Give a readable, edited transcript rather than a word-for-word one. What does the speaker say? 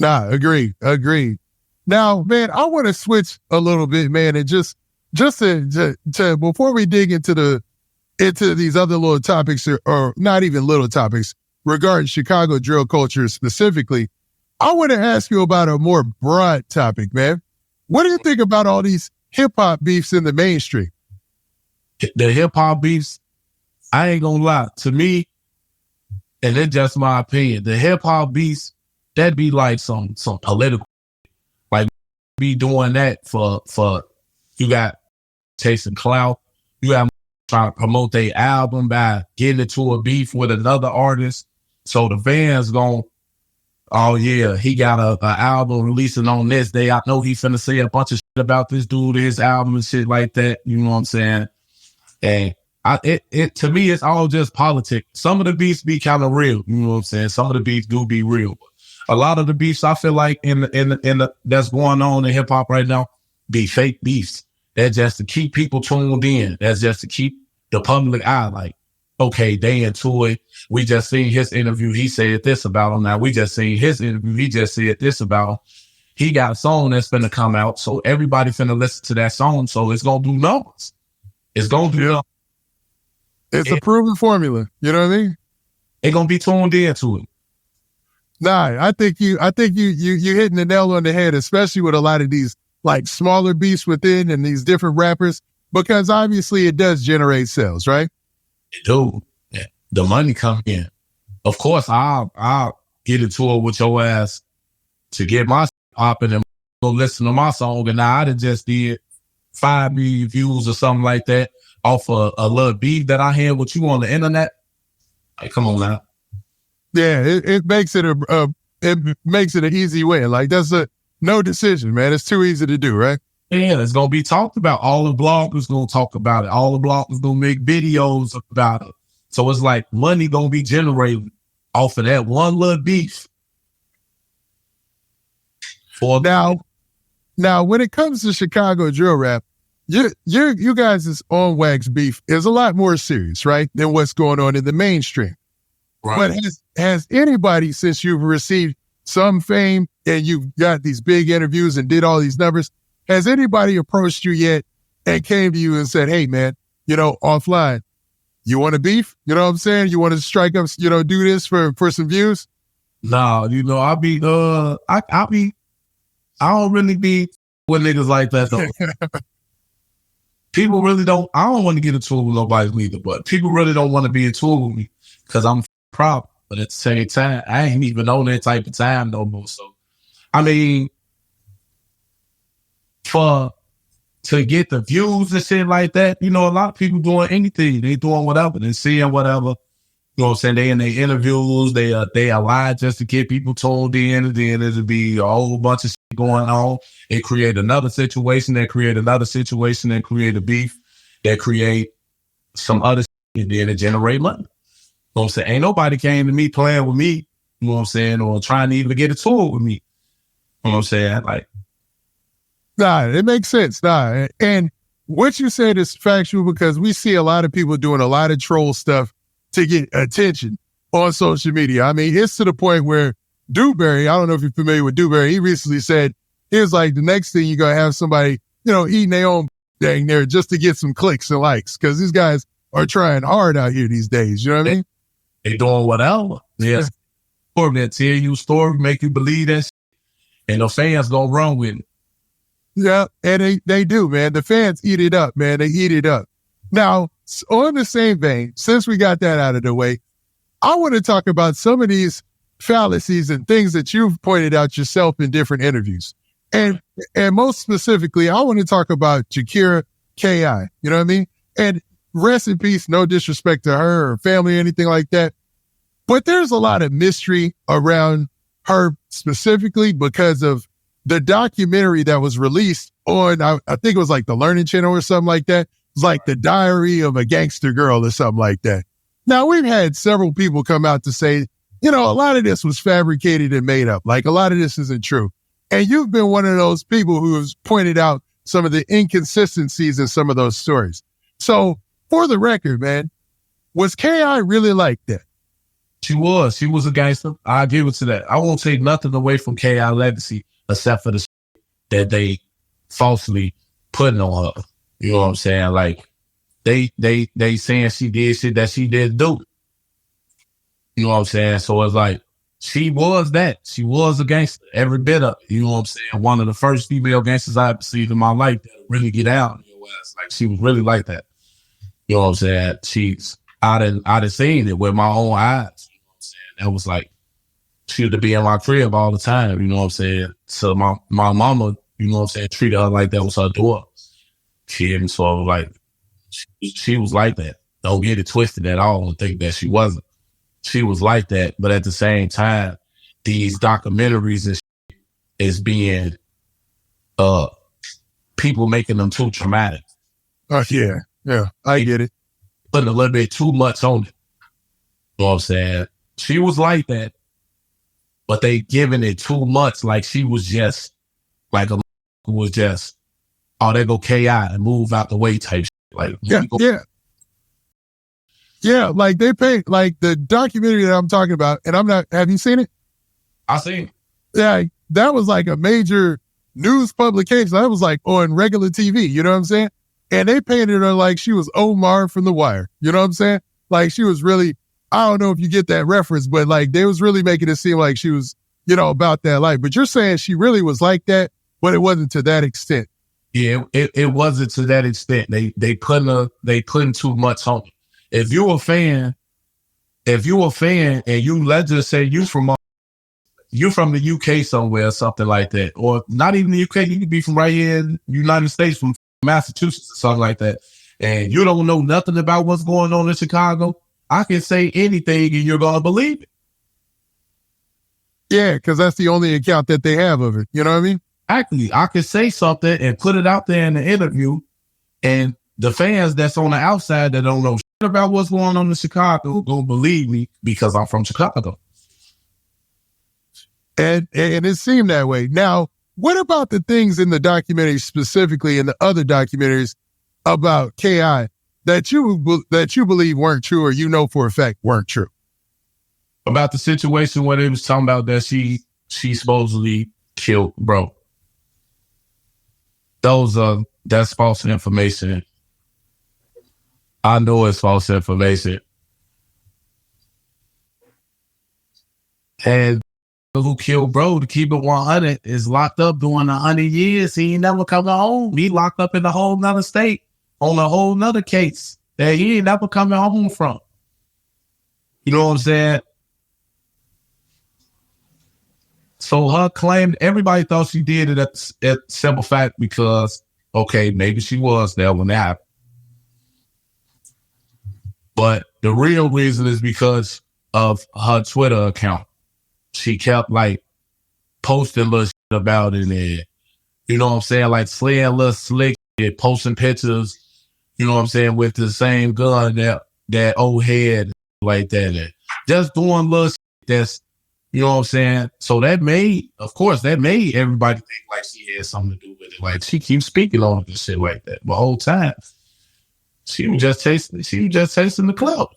Nah, agreed. Now, man, I want to switch a little bit, man, and just to before we dig into these other little topics, or not even little topics regarding Chicago drill culture specifically, I want to ask you about a more broad topic, man. What do you think about all these hip hop beefs in the mainstream? The hip hop beefs, I ain't gonna lie, to me, and it's just my opinion, the hip hop beefs, that'd be like some political, like be doing that for you got chasing clout, you got trying to promote their album by getting into a beef with another artist, so the fans gon', oh yeah, he got a album releasing on this day, I know he finna say a bunch of shit about this dude, his album and shit like that, you know what I'm saying? And it to me, it's all just politics. Some of the beefs be kind of real, you know what I'm saying? Some of the beefs do be real. A lot of the beefs I feel like in the that's going on in hip hop right now be fake beefs. That's just to keep people tuned in. That's just to keep the public eye like, okay, they into it. We just seen his interview. He said this about him. Now we just seen his interview. He just said this about him. He got a song that's finna come out, so everybody finna listen to that song. So it's gonna do numbers. It's gonna do numbers. It's a proven formula. You know what I mean? They're gonna be tuned into it. Nah, I think you hitting the nail on the head, especially with a lot of these like smaller beefs within and these different rappers, because obviously it does generate sales, right? It do. Yeah. The money come in. Of course, I'll get into it with your ass to get my popping and go listen to my song, and now I just did 5 million views or something like that off a little beef that I had with you on the internet. Like, come on now. Yeah, it makes it an easy win. Like that's no decision, man. It's too easy to do, right? Yeah, it's gonna be talked about. All the bloggers gonna talk about it. All the bloggers gonna make videos about it. So it's like money gonna be generated off of that one little beef. Now, when it comes to Chicago drill rap, you guys' on wax beef is a lot more serious, right, than what's going on in the mainstream. Right. But has anybody, since you've received some fame and you've got these big interviews and did all these numbers, has anybody approached you yet and came to you and said, hey, man, offline, you want to beef? You know what I'm saying? You want to strike up, do this for some views? No, I don't really be with niggas like that, though. People really don't, I don't want to get into it with nobody neither, but people really don't want to be into it with me because I'm proud. But at the same time, I ain't even on that type of time no more. So, I mean, to get the views and shit like that, a lot of people doing anything. They doing whatever. They seeing whatever. You know what I'm saying? They in their interviews, they lie just to get people tuned in, and then it'll be a whole bunch of shit going on. It create another situation, that create another situation, that create a beef, that create some other shit, and then it generate money. You know what I'm saying? Ain't nobody came to me playing with me, you know what I'm saying, or trying to even get a tour with me. You know what I'm saying? Like, nah, it makes sense. Nah. And what you said is factual because we see a lot of people doing a lot of troll stuff to get attention on social media. I mean, it's to the point where Dewberry, I don't know if you're familiar with Dewberry, he recently said, he was like, the next thing you're going to have somebody, eating their own thing there just to get some clicks and likes, because these guys are trying hard out here these days. You know what I mean? They doing whatever. Yes. Or that tell you a story, make you believe that shit, and the fans gonna run with it. Yeah, and they do, man. The fans eat it up, man. They eat it up. Now, on the same vein, since we got that out of the way, I want to talk about some of these fallacies and things that you've pointed out yourself in different interviews. And most specifically, I want to talk about Jakira K.I., you know what I mean? And rest in peace, no disrespect to her or family or anything like that. But there's a lot of mystery around her specifically because of the documentary that was released on, I think it was like the Learning Channel or something like that. It's like the Diary of a Gangster Girl or something like that. Now, we've had several people come out to say, a lot of this was fabricated and made up. Like, a lot of this isn't true. And you've been one of those people who has pointed out some of the inconsistencies in some of those stories. So, for the record, man, was K.I. really like that? She was a gangster. I give it to that. I won't take nothing away from K.I. legacy except for the that they falsely putting on her. You know what I'm saying? Like they saying she did shit that she didn't do. You know what I'm saying? So it's like she was that. She was a gangster, every bit of it. You know what I'm saying? One of the first female gangsters I ever seen in my life that really get out. Like she was really like that. You know what I'm saying? She's I done seen it with my own eyes. You know what I'm saying? That was like she used to be in my crib all the time, you know what I'm saying? So my mama, you know what I'm saying, treated her like that was her daughter. And so like she was like that. Don't get it twisted at all and think that she wasn't. She was like that, but at the same time, these documentaries and shit is being people making them too traumatic. Yeah, I get it. Putting a little bit too much on it. You know what I'm saying? She was like that, but they giving it too much, like she was just like a who was just, oh, there go K.I. and move out the way type shit. Like yeah, like they paint like the documentary that I'm talking about, and have you seen it? I seen it. Yeah, that was like a major news publication. That was like on regular TV, you know what I'm saying? And they painted her like she was Omar from The Wire, you know what I'm saying? Like she was really, I don't know if you get that reference, but like they was really making it seem like she was, you know, about that life. But you're saying she really was like that, but it wasn't to that extent. Yeah, it wasn't to that extent. They putting too much on it. If you a fan and you, let's just say you from the UK somewhere or something like that, or not even the UK, you could be from right here in the United States, from Massachusetts or something like that, and you don't know nothing about what's going on in Chicago, I can say anything and you're going to believe it. Yeah, because that's the only account that they have of it. You know what I mean? Actually, I could say something and put it out there in the interview, and the fans that's on the outside that don't know shit about what's going on in Chicago gonna believe me because I'm from Chicago. And it seemed that way. Now, what about the things in the documentary, specifically in the other documentaries about K.I. that you believe weren't true, or you know for a fact weren't true? About the situation where they was talking about that she supposedly killed bro. That's false information. I know it's false information. And who killed bro, to keep it 100, is locked up doing 100 years. He ain't never coming home. He locked up in a whole nother state on a whole nother case that he ain't never coming home from. You know what I'm saying? So her claim, everybody thought she did it at simple fact because, okay, maybe she was there when that happened. But the real reason is because of her Twitter account. She kept like posting little shit about it, and you know what I'm saying, like slaying little slick shit, posting pictures, you know what I'm saying, with the same gun that old head like that, and just doing little shit that's, you know what I'm saying. So that made everybody think like she had something to do with it. Like she keeps speaking on this shit like that the whole time. She was just chasing the clout.